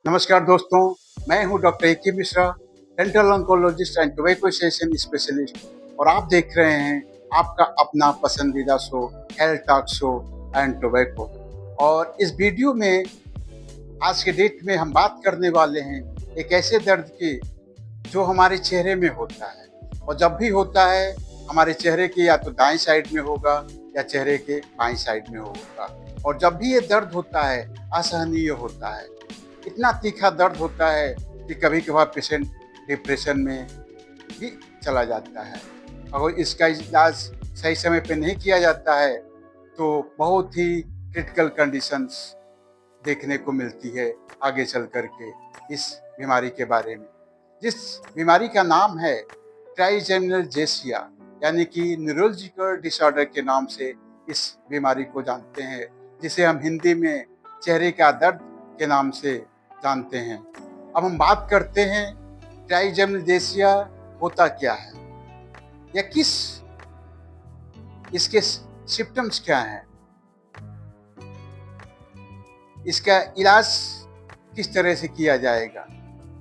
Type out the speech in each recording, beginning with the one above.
नमस्कार दोस्तों, मैं हूं doctor A K. Mishra, dental oncologist and tobacco cessation specialist और आप देख रहे हैं आपका अपना पसंदीदा show health talk show and tobacco. और इस वीडियो में आज के डेट में हम बात करने वाले हैं एक ऐसे दर्द की जो हमारे चेहरे में होता है और जब भी होता है हमारे चेहरे के या तो दाएं साइड में होगा या चेहरे के बाएं साइड में होगा। और जब भी ये दर्द होता है असहनीय होता है, इतना तीखा दर्द होता है कि कभी कभार पेशेंट डिप्रेशन में भी चला जाता है। अगर इसका इलाज सही समय पे नहीं किया जाता है तो बहुत ही क्रिटिकल कंडीशंस देखने को मिलती है आगे चल करके इस बीमारी के बारे में, जिस बीमारी का नाम है ट्राइजेमिनल जेसिया, यानी कि न्यूरोलॉजिकल डिसऑर्डर के नाम से इस बीमारी को जानते हैं, जिसे हम हिंदी में चेहरे का दर्द के नाम से जानते हैं। अब हम बात करते हैं ट्राइजेमिनल जेसिया होता क्या है या इसके सिम्टम्स क्या हैं, इसका इलाज किस तरह से किया जाएगा,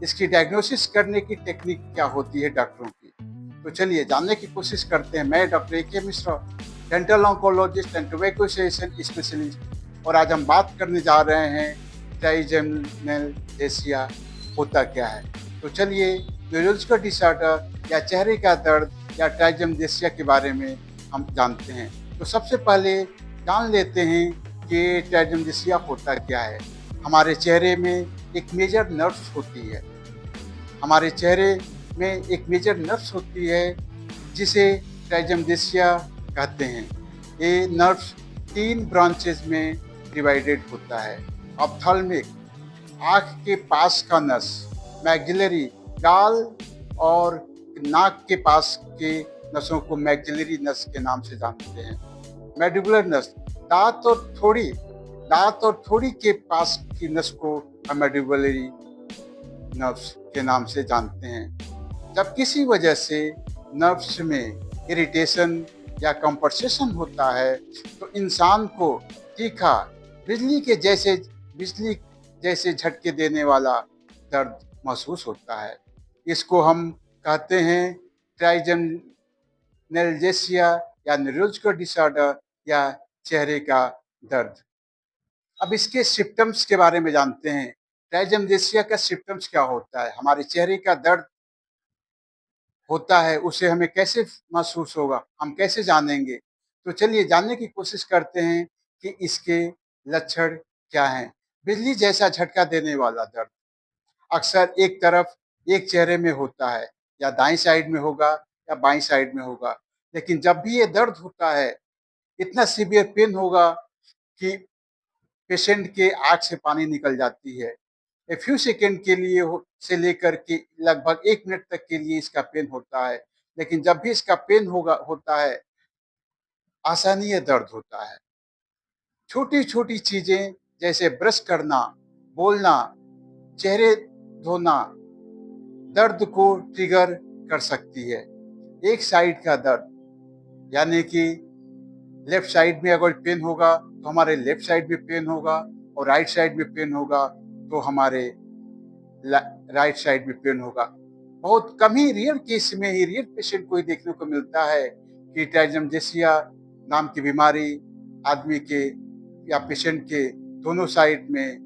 इसकी डायग्नोसिस करने की टेक्निक क्या होती है डॉक्टरों की। तो चलिए जानने की कोशिश करते हैं। मैं doctor A K. Mishra, dental oncologist and tobacco cessation specialist, और आज हम बात करने जा रहे हैं ट्राइजेमिनल जेसिया होता क्या है। तो चलिए न्यूरोलॉजिकल डिसऑर्डर या चेहरे का दर्द या ट्राइजेमिनल जेसिया के बारे में हम जानते हैं। तो सबसे पहले जान लेते हैं कि ट्राइजेमिनल जेसिया होता क्या है। हमारे चेहरे में एक मेजर नर्व्स होती है, हमारे चेहरे में एक मेजर नर्व्स होती है जिसे ट्राइजेमिनल जेसिया कहते हैं। ये नर्व्स 3 ब्रांचेज में डिवाइडेड होता है। ऑप्थाल्मिक, आँख के पास का नस, मैक्सिलरी, गाल और नाक के पास के नसों को मैक्सिलरी नस के नाम से जानते हैं। मैंडिबुलर नस, दांत और थोड़ी के पास की नस को हम मैंडिबुलरी नर्व्स के नाम से जानते हैं। जब किसी वजह से नर्व्स में इरिटेशन या कंपनसेशन होता है तो इंसान को तीखा बिजली जैसे झटके देने वाला दर्द महसूस होता है। इसको हम कहते हैं ट्राइजेमिनल जेसिया या न्यूरोलॉजिकल डिसऑर्डर या चेहरे का दर्द। अब इसके सिम्टम्स के बारे में जानते हैं। ट्राइजेमिनल जेसिया का सिम्टम्स क्या होता है, हमारे चेहरे का दर्द होता है उसे हमें कैसे महसूस होगा, हम कैसे जानेंगे। तो चलिए जानने की कोशिश करते हैं कि इसके लक्षण क्या हैं। बिजली जैसा झटका देने वाला दर्द अक्सर एक तरफ एक चेहरे में होता है, या दाईं साइड में होगा या बाईं साइड में होगा। लेकिन जब भी ये दर्द होता है इतना सीवियर पेन होगा कि पेशेंट के आँख से पानी निकल जाती है। ए फ्यू सेकंड के लिए से लेकर के लगभग 1 मिनट तक के लिए इसका पेन होता है। लेकिन जब भी इसका पेन होता है असहनीय दर्द होता है। छोटी-छोटी चीज़ें जैसे ब्रश करना, बोलना, चेहरे धोना दर्द को ट्रिगर कर सकती है। एक साइड का दर्द, यानी कि लेफ्ट साइड में अगर पेन होगा तो हमारे लेफ्ट साइड में पेन होगा, और राइट साइड में पेन होगा तो हमारे राइट साइड में पेन होगा। बहुत कम ही रियर केस में ही रियर पेशेंट को ही देखने को मिलता है कि ट्राइजेमिनल जेसिया नाम की बीमारी आदमी के या पेशेंट के दोनों साइड में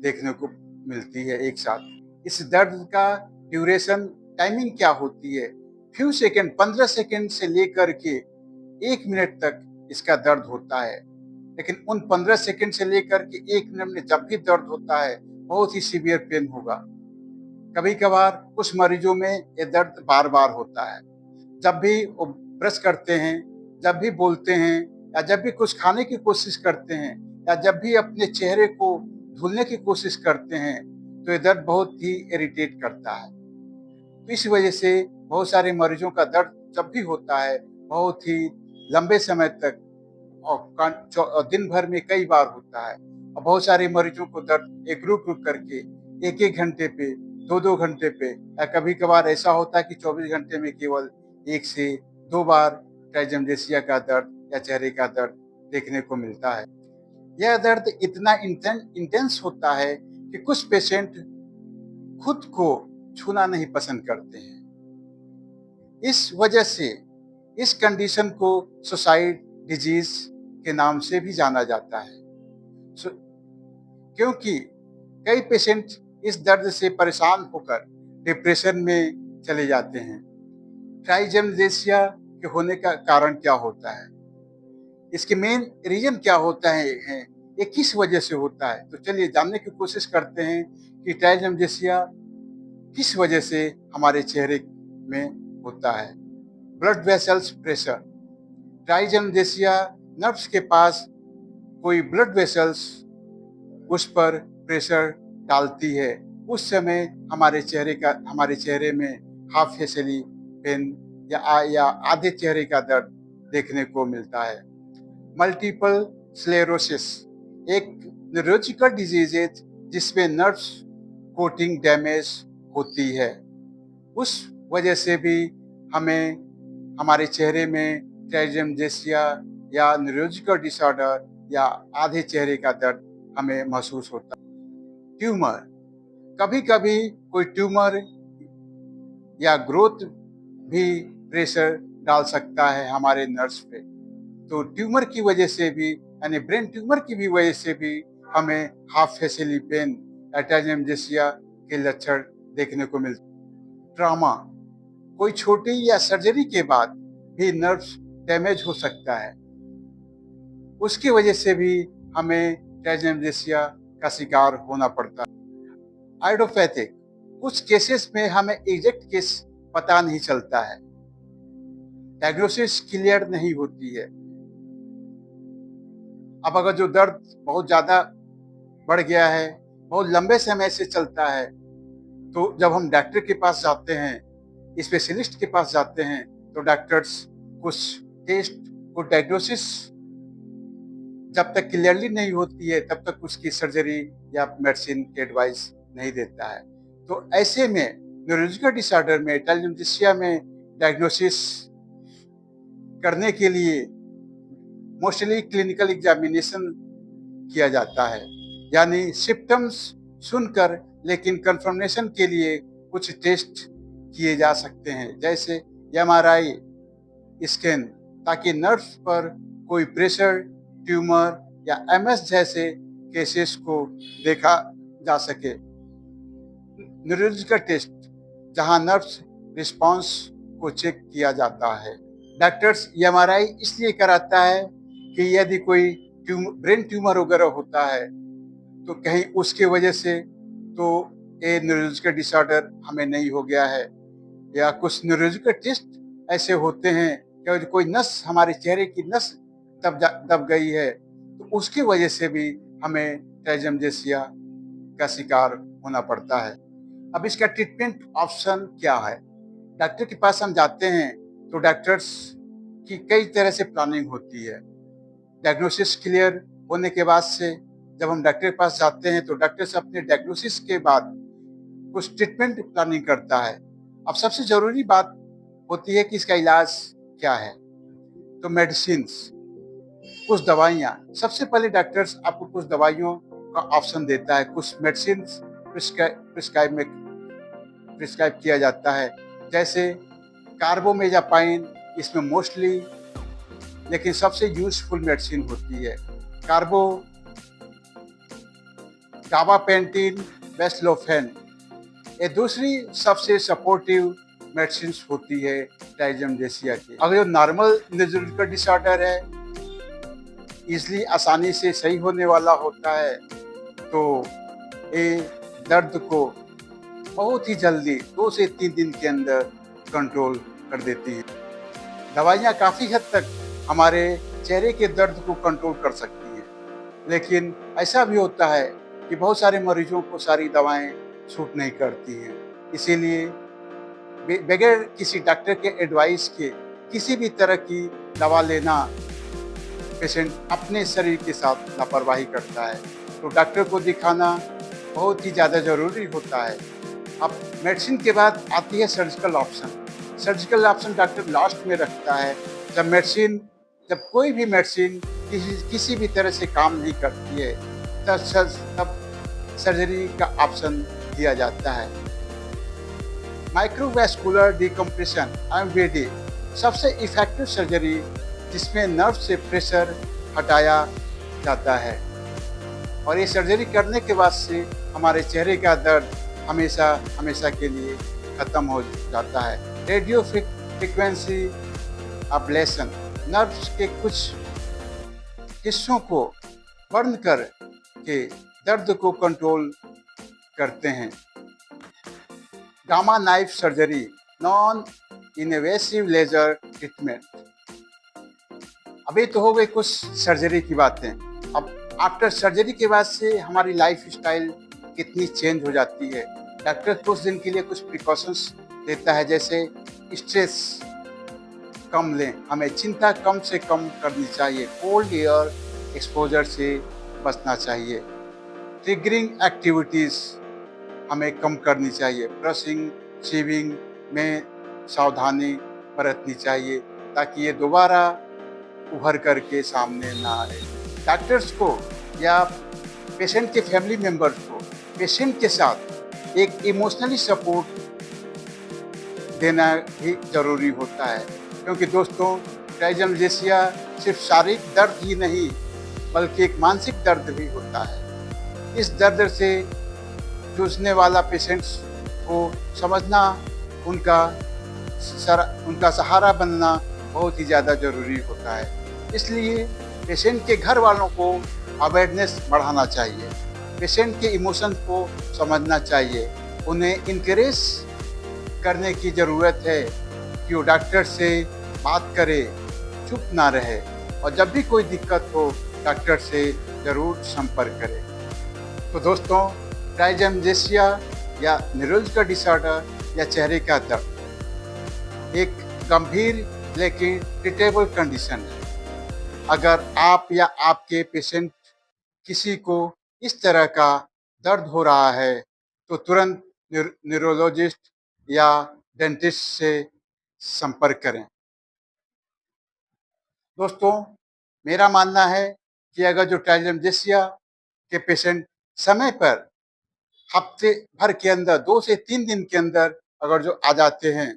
देखने को मिलती है एक साथ। इस दर्द का ड्यूरेशन टाइमिंग क्या होती है, फ्यू सेकंड 15 सेकंड से लेकर के 1 मिनट तक इसका दर्द होता है। लेकिन उन 15 सेकंड से लेकर के 1 मिनट में जब भी दर्द होता है बहुत ही सीवियर पेन होगा। कभी कभार कुछ मरीजों में ये दर्द बार बार होता है। जब भी वो ब्रश करते हैं, जब भी बोलते हैं, या जब भी कुछ खाने की कोशिश करते हैं, या जब भी अपने चेहरे को धुलने की कोशिश करते हैं तो ये दर्द बहुत ही इरिटेट करता है। तो इस वजह से बहुत सारे मरीजों का दर्द जब भी होता है बहुत ही लंबे समय तक और दिन भर में कई बार होता है। और बहुत सारे मरीजों को दर्द एक रुक करके 1-1 घंटे पे, 2-2 घंटे पे, या कभी कभार ऐसा होता है कि 24 घंटे में केवल 1 से 2 बार ट्राइजेमिनल जेसिया का दर्द या चेहरे का दर्द देखने को मिलता है। यह दर्द इतना इंटेंस होता है कि कुछ पेशेंट खुद को छूना नहीं पसंद करते हैं। इस वजह से इस कंडीशन को सुसाइड डिजीज के नाम से भी जाना जाता है, क्योंकि कई पेशेंट इस दर्द से परेशान होकर डिप्रेशन में चले जाते हैं। ट्राइजेमिनेशिया के होने का कारण क्या होता है, इसके मेन रीजन क्या होता है, ये किस वजह से होता है? तो चलिए जानने की कोशिश करते हैं कि ट्राइजेमिनेशिया किस वजह से हमारे चेहरे में होता है। ब्लड वेसल्स प्रेशर, ट्राइजेमिनेशिया नर्व्स के पास कोई ब्लड वेसल्स उस पर प्रेशर डालती है, उस समय हमारे चेहरे में हाफ फेसियली पेन या आधे चेहरे का दर्द देखने को मिलता है। मल्टीपल स्क्लेरोसिस एक न्यूरोलॉजिकल डिजीज है जिसमें नर्व्स कोटिंग डैमेज होती है, उस वजह से भी हमें हमारे चेहरे में ट्राइजेमिनेशिया या न्यूरोलॉजिकल डिसऑर्डर या आधे चेहरे का दर्द हमें महसूस होता है। ट्यूमर, कभी कभी कोई ट्यूमर या ग्रोथ भी प्रेशर डाल सकता है हमारे नर्व्स पे, तो ट्यूमर की वजह से भी यानी ब्रेन ट्यूमर की भी वजह से भी हमें हाफ फेसियली पेन या ट्राइजेमिनेशिया के लक्षण देखने को मिलते हैं। ट्रॉमा, कोई छोटी या सर्जरी के बाद भी नर्व्स डैमेज हो सकता है, उसकी वजह से भी हमें ट्राइजेमिनेशिया का शिकार होना पड़ता है। आइडियोपैथिक, कुछ केसेस में हमें एग्जैक्ट केस पता नहीं चलता है, डायग्नोसिस क्लियर नहीं होती है। अब अगर जो दर्द बहुत ज़्यादा बढ़ गया है, बहुत लंबे समय से चलता है, तो जब हम डॉक्टर के पास जाते हैं, स्पेशलिस्ट के पास जाते हैं, तो डॉक्टर्स कुछ टेस्ट को डायग्नोसिस जब तक क्लियरली नहीं होती है तब तक उसकी सर्जरी या मेडिसिन की एडवाइस नहीं देता है। तो ऐसे में न्यूरोलॉजिकल डिसऑर्डर में ट्राइजेमिनेशिया में डायग्नोसिस करने के लिए मोस्टली क्लिनिकल एग्जामिनेशन किया जाता है, यानी सिम्टम्स सुनकर लेकिन कंफर्मेशन के लिए कुछ टेस्ट किए जा सकते हैं, जैसे एमआरआई स्कैन, ताकि नर्व्स पर कोई प्रेशर, ट्यूमर या एमएस जैसे केसेस को देखा जा सके। न्यूरोलॉजिकल टेस्ट, जहां नर्व्स रिस्पांस को चेक किया जाता है। डॉक्टर्स एमआरआई इसलिए कराता है कि यदि कोई ब्रेन ट्यूमर वगैरह होता है तो कहीं उसके वजह से तो ये न्यूरोलॉजिकल डिसऑर्डर हमें नहीं हो गया है, या कुछ न्यूरोलॉजिकल टेस्ट ऐसे होते हैं कि कोई नस, हमारे चेहरे की नस दब गई है, तो उसकी वजह से भी हमें ट्राइजेमिनेशिया का शिकार होना पड़ता है। अब इसका ट्रीटमेंट ऑप्शन क्या है? डॉक्टर के पास हम जाते हैं तो डॉक्टर्स की कई तरह से प्लानिंग होती है। डायग्नोसिस क्लियर होने के बाद से जब हम डॉक्टर के पास जाते हैं तो डॉक्टर से अपने डायग्नोसिस के बाद कुछ ट्रीटमेंट प्लानिंग करता है। अब सबसे ज़रूरी बात होती है कि इसका इलाज क्या है, तो मेडिसिन्स, कुछ दवाइयाँ। सबसे पहले डॉक्टर्स आपको कुछ दवाइयों का ऑप्शन देता है, कुछ मेडिसिन प्रिस्क्राइब किया जाता है, जैसे कार्बोमेजापाइन, इसमें मोस्टली लेकिन सबसे यूजफुल मेडिसिन होती है गाबापेंटिन, बेस्लोफेन। ये दूसरी सबसे सपोर्टिव मेडिसिन होती है ट्राइजेमिनेशिया की। अगर जो नॉर्मल न्यूरोलॉजिकल डिसऑर्डर है, इसलिए आसानी से सही होने वाला होता है, तो ये दर्द को बहुत ही जल्दी 2 से 3 दिन के अंदर कंट्रोल कर देती है। दवाइयाँ काफ़ी हद तक हमारे चेहरे के दर्द को कंट्रोल कर सकती हैं, लेकिन ऐसा भी होता है कि बहुत सारे मरीजों को सारी दवाएं सूट नहीं करती हैं। इसीलिए बगैर किसी डॉक्टर के एडवाइस के किसी भी तरह की दवा लेना पेशेंट अपने शरीर के साथ लापरवाही करता है, तो डॉक्टर को दिखाना बहुत ही ज़्यादा ज़रूरी होता है। अब मेडिसिन के बाद आती है surgical option. Surgical option doctor last में रखता है। जब कोई भी मेडिसिन किसी भी तरह से काम नहीं करती है, तब सर्जरी का ऑप्शन दिया जाता है। माइक्रोवैस्कुलर डिकम्प्रेशन (MVD) सबसे इफेक्टिव सर्जरी जिसमें नर्व से प्रेशर हटाया जाता है और ये सर्जरी करने के बाद से हमारे चेहरे का दर्द हमेशा हमेशा के लिए खत्म हो जाता है। रेडियो फ्रिक्वेंसी अब्लेशन नर्व्स के कुछ हिस्सों को बर्न कर के दर्द को कंट्रोल करते हैं। Gamma knife surgery non invasive laser treatment. अभी तो हो गई कुछ सर्जरी की बातें। अब आफ्टर सर्जरी के बाद से हमारी लाइफ स्टाइल कितनी चेंज हो जाती है। डॉक्टर कुछ दिन के लिए कुछ प्रिकॉशंस देता है, जैसे स्ट्रेस कम लें, हमें चिंता कम से कम करनी चाहिए, कोल्ड एयर एक्सपोजर से बचना चाहिए, ट्रिगरिंग एक्टिविटीज़ हमें कम करनी चाहिए, ब्रशिंग शेविंग में सावधानी बरतनी चाहिए ताकि ये दोबारा उभर करके सामने ना आए। डॉक्टर्स को या पेशेंट के फैमिली मेंबर्स को पेशेंट के साथ एक इमोशनली सपोर्ट देना भी जरूरी होता है, क्योंकि दोस्तों ट्राइजेमिनेशिया सिर्फ शारीरिक दर्द ही नहीं बल्कि एक मानसिक दर्द भी होता है। इस दर्द से जूझने वाला पेशेंट्स को समझना, उनका सहारा बनना बहुत ही ज़्यादा ज़रूरी होता है। इसलिए पेशेंट के घर वालों को अवेयरनेस बढ़ाना चाहिए, पेशेंट के इमोशन को समझना चाहिए, उन्हें इनकरेज करने की ज़रूरत है कि वो डॉक्टर से बात करे, चुप ना रहे और जब भी कोई दिक्कत हो डॉक्टर से ज़रूर संपर्क करें। तो दोस्तों ट्राइजेमिनेशिया या न्यूरोलॉजिकल डिसऑर्डर या चेहरे का दर्द एक गंभीर लेकिन ट्रीटेबल कंडीशन है। अगर आप या आपके पेशेंट किसी को इस तरह का दर्द हो रहा है तो तुरंत न्यूरोलॉजिस्ट या डेंटिस्ट से संपर्क करें। दोस्तों मेरा मानना है कि अगर जो ट्राइजेमिनेशिया के पेशेंट समय पर हफ्ते भर के अंदर 2 से 3 दिन के अंदर अगर जो आ जाते हैं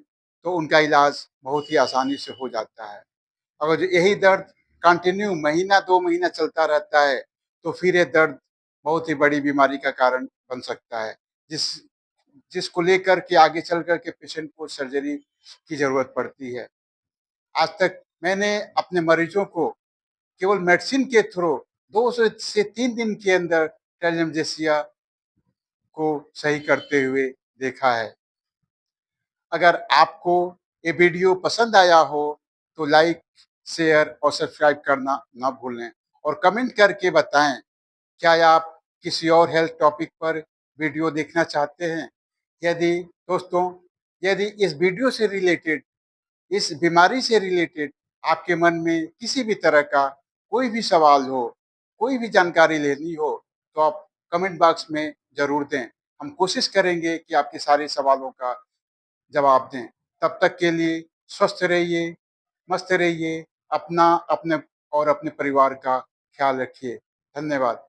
तो उनका इलाज बहुत ही आसानी से हो जाता है। अगर जो यही दर्द कंटिन्यू महीना 2 महीना चलता रहता है तो फिर ये दर्द बहुत ही बड़ी बीमारी का कारण बन सकता है, जिसको लेकर के आगे चल कर के पेशेंट को सर्जरी की ज़रूरत पड़ती है। आज तक मैंने अपने मरीजों को केवल मेडिसिन के थ्रू 2 से 3 दिन के अंदर ट्राइजेमिनेशिया को सही करते हुए देखा है। अगर आपको ये वीडियो पसंद आया हो तो लाइक, शेयर और सब्सक्राइब करना ना भूलें और कमेंट करके बताएं क्या आप किसी और हेल्थ टॉपिक पर वीडियो देखना चाहते हैं। यदि दोस्तों यदि इस वीडियो से रिलेटेड, इस बीमारी से रिलेटेड आपके मन में किसी भी तरह का कोई भी सवाल हो, कोई भी जानकारी लेनी हो तो आप कमेंट बॉक्स में ज़रूर दें। हम कोशिश करेंगे कि आपके सारे सवालों का जवाब दें। तब तक के लिए स्वस्थ रहिए, मस्त रहिए, अपना अपने और अपने परिवार का ख्याल रखिए। धन्यवाद।